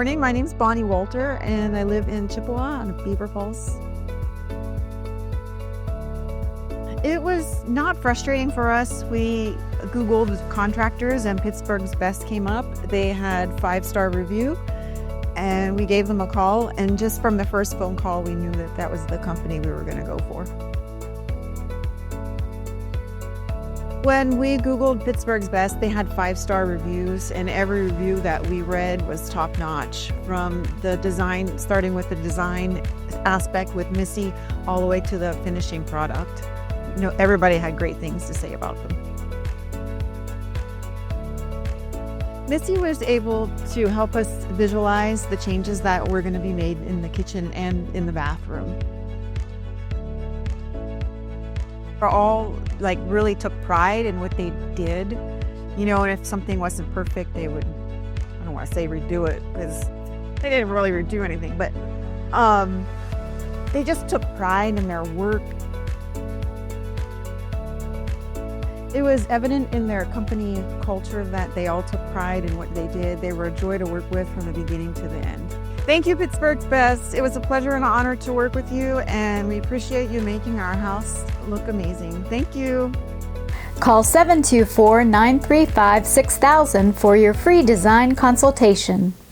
morning. My name's Bonnie Walter, and I live in Chippewa on Beaver Falls. It was not frustrating for us. We Googled contractors and Pittsburgh's Best came up. They had 5-star review, and we gave them a call. And just from the first phone call, we knew that that was the company we were going to go for. When we Googled Pittsburgh's Best, they had 5-star reviews, and every review that we read was top-notch. From the design, starting with the design aspect with Missy, all the way to the finishing product. You know, everybody had great things to say about them. Missy was able to help us visualize the changes that were going to be made in the kitchen and in the bathroom. All really took pride in what they did, you know, and if something wasn't perfect, they would, I don't want to say redo it, because they didn't really redo anything, but they just took pride in their work. It was evident in their company culture that they all took pride in what they did. They were a joy to work with from the beginning to the end. Thank you, Pittsburgh's Best. It was a pleasure and an honor to work with you, and we appreciate you making our house look amazing. Thank you. Call 724-935-6000 for your free design consultation.